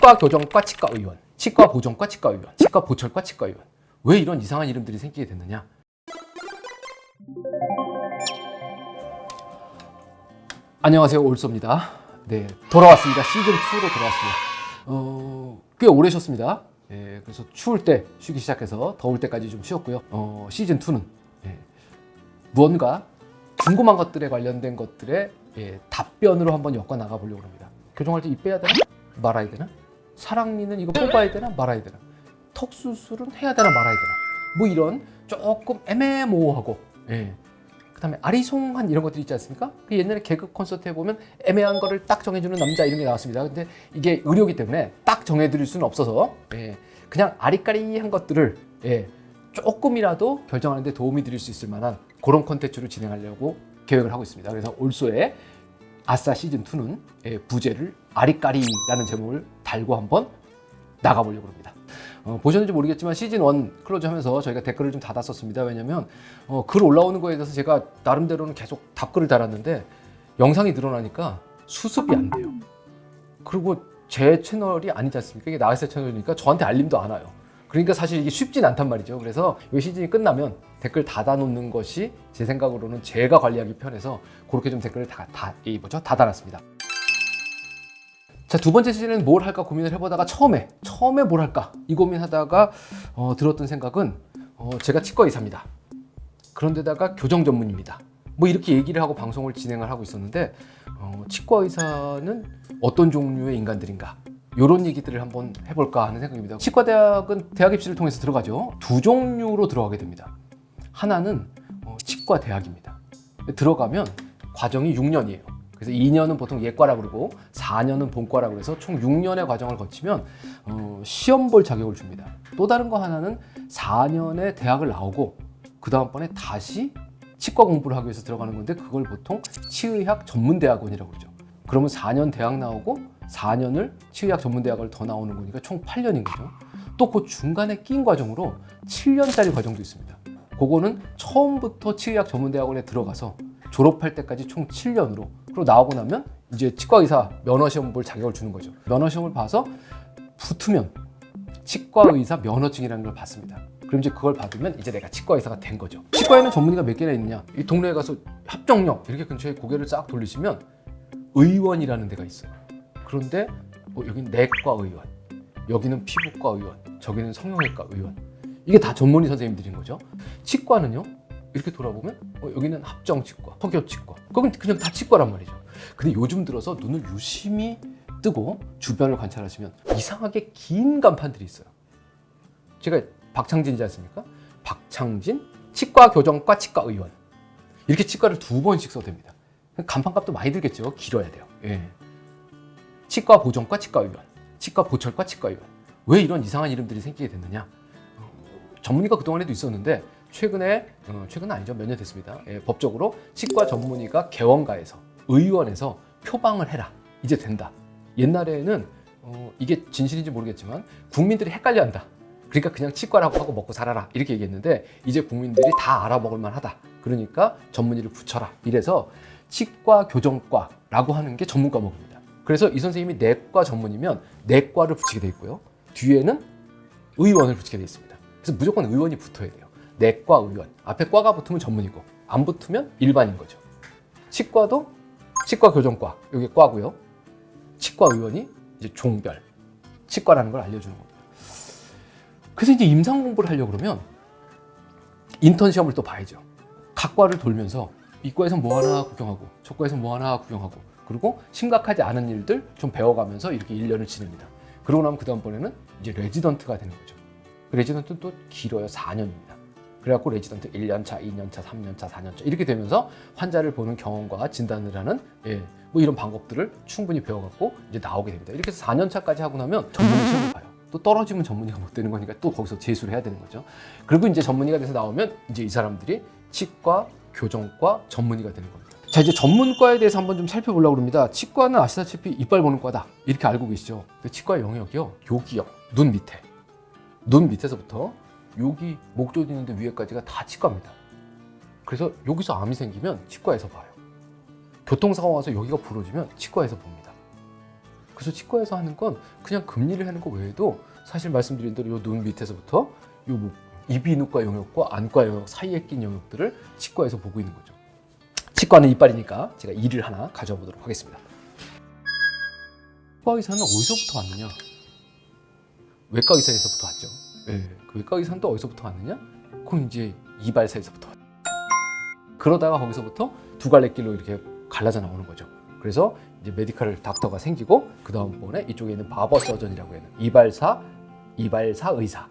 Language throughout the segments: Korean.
치과 교정과 치과 의원, 치과 보정과 치과 의원, 치과 보철과 치과 의원. 왜 이런 이상한 이름들이 생기게 됐느냐? 안녕하세요, 올소입니다. 네, 돌아왔습니다. 시즌2로 돌아왔습니다. 꽤 오래 쉬었습니다. 그래서 추울 때 쉬기 시작해서 더울 때까지 좀 쉬었고요. 시즌2는 무언가 궁금한 것들에 관련된 것들의 답변으로 한번 엮어 나가 보려고 합니다. 교정할 때 입 빼야 되나? 말아야 되나? 사랑니는 이거 뽑아야 되나? 말아야 되나? 턱 수술은 해야 되나? 말아야 되나? 뭐 이런 조금 애매모호하고 그다음에 아리송한 이런 것들이 있지 않습니까? 그 옛날에 개그 콘서트에 보면 애매한 거를 딱 정해주는 남자 이런 게 나왔습니다. 근데 이게 의료기 때문에 딱 정해드릴 수는 없어서 그냥 아리까리한 것들을 조금이라도 결정하는 데 도움이 드릴 수 있을 만한 그런 콘텐츠로 진행하려고 계획을 하고 있습니다. 그래서 올소의 아싸 시즌2는 부제를 아리까리라는 제목을 달고 한번 나가보려고 합니다. 보셨는지 모르겠지만 시즌1 클로즈 하면서 저희가 댓글을 좀 달았었습니다. 왜냐면 글 올라오는 거에 대해서 제가 나름대로는 계속 답글을 달았는데 영상이 늘어나니까 수습이 안 돼요. 그리고 제 채널이 아니지 않습니까? 이게 나가세 채널이니까 저한테 알림도 안 와요. 그러니까 사실 이게 쉽진 않단 말이죠. 그래서 이 시즌이 끝나면 댓글 닫아놓는 것이 제 생각으로는 제가 관리하기 편해서 그렇게 좀 댓글을 닫아놨습니다. 자, 두 번째 시즌은 뭘 할까 고민을 해보다가 처음에 뭘 할까 이 고민하다가 들었던 생각은 제가 치과 의사입니다. 그런데다가 교정 전문입니다. 뭐 이렇게 얘기를 하고 방송을 진행을 하고 있었는데 치과 의사는 어떤 종류의 인간들인가 이런 얘기들을 한번 해볼까 하는 생각입니다. 치과대학은 대학 입시를 통해서 들어가죠. 두 종류로 들어가게 됩니다. 하나는 치과대학입니다. 들어가면 과정이 6년이에요. 그래서 2년은 보통 예과라고 그러고 4년은 본과라고 해서 총 6년의 과정을 거치면 시험 볼 자격을 줍니다. 또 다른 거 하나는 4년의 대학을 나오고 그 다음번에 다시 치과 공부를 하기 위해서 들어가는 건데 그걸 보통 치의학 전문대학원이라고 그러죠. 그러면 4년 대학 나오고 4년을 치의학 전문대학을 더 나오는 거니까 총 8년인 거죠. 또 그 중간에 낀 과정으로 7년짜리 과정도 있습니다. 그거는 처음부터 치의학 전문대학원에 들어가서 졸업할 때까지 총 7년으로 그리고 나오고 나면 이제 치과의사 면허시험 볼 자격을 주는 거죠. 면허시험을 봐서 붙으면 치과의사 면허증이라는 걸 받습니다. 그럼 이제 그걸 받으면 이제 내가 치과의사가 된 거죠. 치과에는 전문의가 몇 개나 있느냐? 이 동네에 가서 합정역 이렇게 근처에 고개를 싹 돌리시면 의원이라는 데가 있어요. 그런데 여기는 내과 의원, 여기는 피부과 의원, 저기는 성형외과 의원. 이게 다 전문의 선생님들인 거죠. 치과는요? 이렇게 돌아보면 여기는 합정치과, 석여치과, 거긴 그냥 다 치과란 말이죠. 근데 요즘 들어서 눈을 유심히 뜨고 주변을 관찰하시면 이상하게 긴 간판들이 있어요. 제가 박창진이지 않습니까? 박창진 치과 교정과 치과 의원 이렇게 치과를 2번씩 써댑니다. 간판값도 많이 들겠죠. 길어야 돼요. 치과 보정과 치과 의원, 치과 보철과 치과 의원. 왜 이런 이상한 이름들이 생기게 됐느냐? 전문의가 그동안에도 있었는데 최근은 아니죠. 몇 년 됐습니다. 법적으로 치과 전문의가 개원가에서 의원에서 표방을 해라. 이제 된다. 옛날에는 이게 진실인지 모르겠지만 국민들이 헷갈려한다. 그러니까 그냥 치과라고 하고 먹고 살아라 이렇게 얘기했는데 이제 국민들이 다 알아먹을 만하다. 그러니까 전문의를 붙여라. 이래서 치과 교정과라고 하는 게 전문 과목입니다. 그래서 이 선생님이 내과 전문이면 내과를 붙이게 돼 있고요. 뒤에는 의원을 붙이게 돼 있습니다. 그래서 무조건 의원이 붙어야 돼요. 내과 의원. 앞에 과가 붙으면 전문이고 안 붙으면 일반인 거죠. 치과도 치과 교정과 여기 과고요. 치과 의원이 이제 종별 치과라는 걸 알려주는 겁니다. 그래서 이제 임상 공부를 하려고 그러면 인턴 시험을 또 봐야죠. 각 과를 돌면서 이 과에서 뭐 하나 구경하고 저 과에서 뭐 하나 구경하고 그리고 심각하지 않은 일들 좀 배워가면서 이렇게 1년을 지냅니다. 그러고 나면 그 다음번에는 이제 레지던트가 되는 거죠. 레지던트는 또 길어요. 4년입니다. 그래갖고 레지던트 1년차, 2년차, 3년차, 4년차 이렇게 되면서 환자를 보는 경험과 진단을 하는 뭐 이런 방법들을 충분히 배워갖고 이제 나오게 됩니다. 이렇게 해서 4년차까지 하고 나면 전문의 시험을 봐요. 또 떨어지면 전문의가 못 되는 거니까 또 거기서 재수를 해야 되는 거죠. 그리고 이제 전문의가 돼서 나오면 이제 이 사람들이 치과, 교정과 전문의가 되는 겁니다. 자, 이제 전문과에 대해서 한번 좀 살펴보려고 합니다. 치과는 아시다시피 이빨 보는 과다 이렇게 알고 계시죠? 치과의 영역이요. 여기요. 눈 밑에서부터 여기 목젖 있는데 위에까지가 다 치과입니다. 그래서 여기서 암이 생기면 치과에서 봐요. 교통사고 와서 여기가 부러지면 치과에서 봅니다. 그래서 치과에서 하는 건 그냥 금리를 하는 거 외에도 사실 말씀드린 대로 요 눈 밑에서부터 요 뭐 이비인후과 영역과 안과 영역 사이에 낀 영역들을 치과에서 보고 있는 거죠. 치과는 이빨이니까 제가 이를 하나 가져와 보도록 하겠습니다. 치과 의사는 어디서부터 왔느냐? 외과 의사에서부터 왔죠. 그 외과 의사는 또 어디서부터 왔느냐? 그럼 이제 이발사에서부터 왔죠. 그러다가 거기서부터 두 갈래 길로 이렇게 갈라져 나오는 거죠. 그래서 이제 메디컬 닥터가 생기고 그 다음번에 이쪽에 있는 바버 서전이라고 하는 이발사 의사.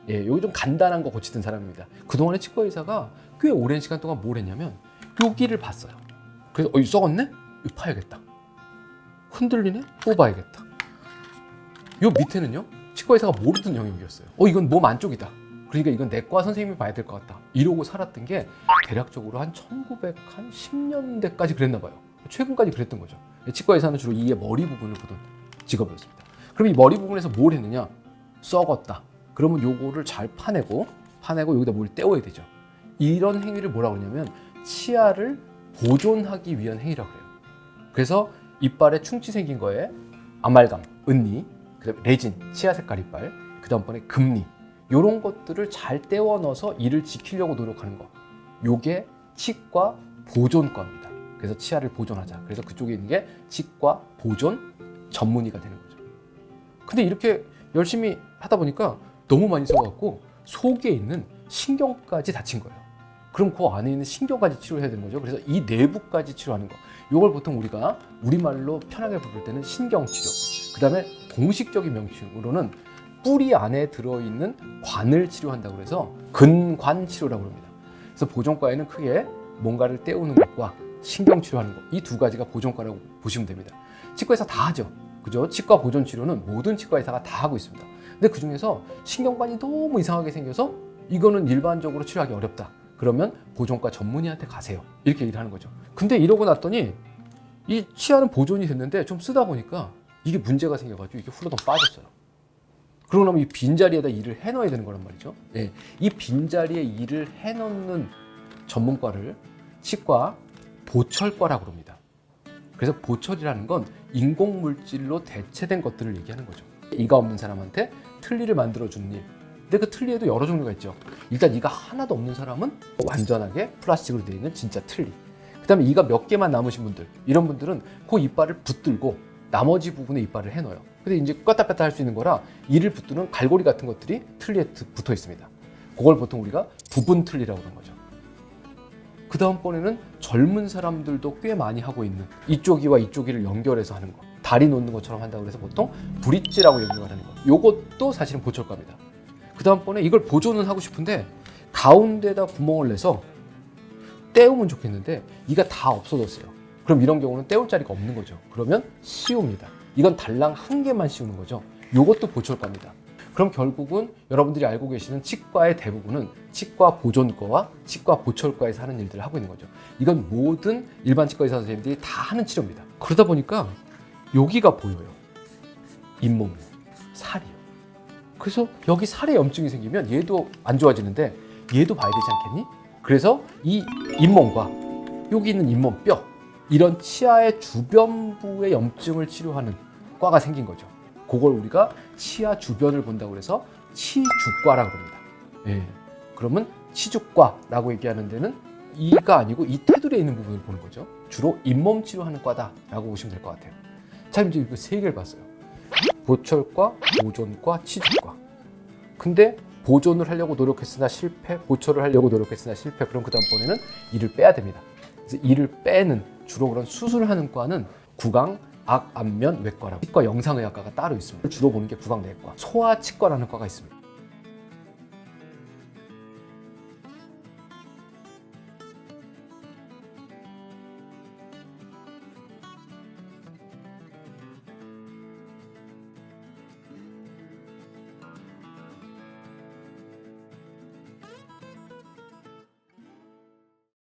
여기 좀 간단한 거 고치던 사람입니다. 그동안에 치과 의사가 꽤 오랜 시간 동안 뭘 했냐면 여기를 봤어요. 그래서 이거 썩었네? 이거 파야겠다. 흔들리네? 뽑아야겠다. 요 밑에는요, 치과 의사가 모르던 영역이었어요. 이건 몸 안쪽이다. 그러니까 이건 내과 선생님이 봐야 될 것 같다. 이러고 살았던 게 대략적으로 한 1910년대까지 그랬나 봐요. 최근까지 그랬던 거죠. 치과 의사는 주로 이의 머리 부분을 보던 직업이었습니다. 그럼 이 머리 부분에서 뭘 했느냐? 썩었다. 그러면 요거를 잘 파내고 여기다 뭘 떼워야 되죠. 이런 행위를 뭐라고 그러냐면 치아를 보존하기 위한 행위라고 해요. 그래서 이빨에 충치 생긴 거에 아말감, 은니, 그다음에 레진, 치아 색깔 이빨, 그다음번에 금니 이런 것들을 잘 떼워 넣어서 이를 지키려고 노력하는 거. 요게 치과 보존과입니다. 그래서 치아를 보존하자. 그래서 그쪽에 있는 게 치과 보존 전문의가 되는 거죠. 근데 이렇게 열심히 하다 보니까 너무 많이 써갖고 속에 있는 신경까지 다친 거예요. 그럼 그 안에 있는 신경까지 치료해야 되는 거죠. 그래서 이 내부까지 치료하는 거. 이걸 보통 우리가 우리말로 편하게 부를 때는 신경치료. 그 다음에 공식적인 명칭으로는 뿌리 안에 들어있는 관을 치료한다고 해서 근관치료라고 합니다. 그래서 보존과에는 크게 뭔가를 떼우는 것과 신경치료하는 것, 이 두 가지가 보존과라고 보시면 됩니다. 치과에서 다 하죠. 그죠? 치과 보존 치료는 모든 치과 의사가 다 하고 있습니다. 근데 그 중에서 신경관이 너무 이상하게 생겨서 이거는 일반적으로 치료하기 어렵다. 그러면 보존과 전문의한테 가세요. 이렇게 얘기를 하는 거죠. 근데 이러고 났더니 이 치아는 보존이 됐는데 좀 쓰다 보니까 이게 문제가 생겨가지고 이게 훌러덩 빠졌어요. 그러고 나면 이 빈자리에다 일을 해넣어야 되는 거란 말이죠. 이 빈자리에 일을 해넣는 전문과를 치과 보철과라고 합니다. 그래서 보철이라는 건 인공물질로 대체된 것들을 얘기하는 거죠. 이가 없는 사람한테 틀니를 만들어주는 일. 근데 그 틀니에도 여러 종류가 있죠. 일단 이가 하나도 없는 사람은 완전하게 플라스틱으로 되어 있는 진짜 틀니. 그 다음에 이가 몇 개만 남으신 분들, 이런 분들은 그 이빨을 붙들고 나머지 부분에 이빨을 해넣어요. 근데 이제 껐다 뺐다 할 수 있는 거라 이를 붙드는 갈고리 같은 것들이 틀니에 붙어 있습니다. 그걸 보통 우리가 부분 틀니라고 하는 거죠. 그 다음번에는 젊은 사람들도 꽤 많이 하고 있는 이쪽이와 이쪽이를 연결해서 하는 거. 다리 놓는 것처럼 한다고 해서 보통 브릿지라고 연결하는 거. 요것도 사실은 보철과입니다. 그 다음번에 이걸 보존은 하고 싶은데 가운데다 구멍을 내서 떼우면 좋겠는데 이가 다 없어졌어요. 그럼 이런 경우는 떼울 자리가 없는 거죠. 그러면 씌웁니다. 이건 달랑 한 개만 씌우는 거죠. 요것도 보철과입니다. 그럼 결국은 여러분들이 알고 계시는 치과의 대부분은 치과 보존과와 치과 보철과에서 하는 일들을 하고 있는 거죠. 이건 모든 일반 치과 의사 선생님들이 다 하는 치료입니다. 그러다 보니까 여기가 보여요. 잇몸, 살이요. 그래서 여기 살에 염증이 생기면 얘도 안 좋아지는데 얘도 봐야 되지 않겠니? 그래서 이 잇몸과 여기 있는 잇몸 뼈, 이런 치아의 주변부의 염증을 치료하는 과가 생긴 거죠. 그걸 우리가 치아 주변을 본다고 해서 치주과라고 합니다. 그러면 치주과라고 얘기하는 데는 이가 아니고 이 테두리에 있는 부분을 보는 거죠. 주로 잇몸 치료하는 과다라고 보시면 될 것 같아요. 자, 이제 이거 세 개를 봤어요. 보철과, 보존과, 치주과. 근데 보존을 하려고 노력했으나 실패, 보철을 하려고 노력했으나 실패. 그럼 그 다음번에는 이를 빼야 됩니다. 그래서 이를 빼는 주로 그런 수술하는 과는 구강, 악, 안면, 외과라고 치과 영상의학과가 따로 있습니다. 주로 보는 게 구강, 내과, 소아치과라는 과가 있습니다.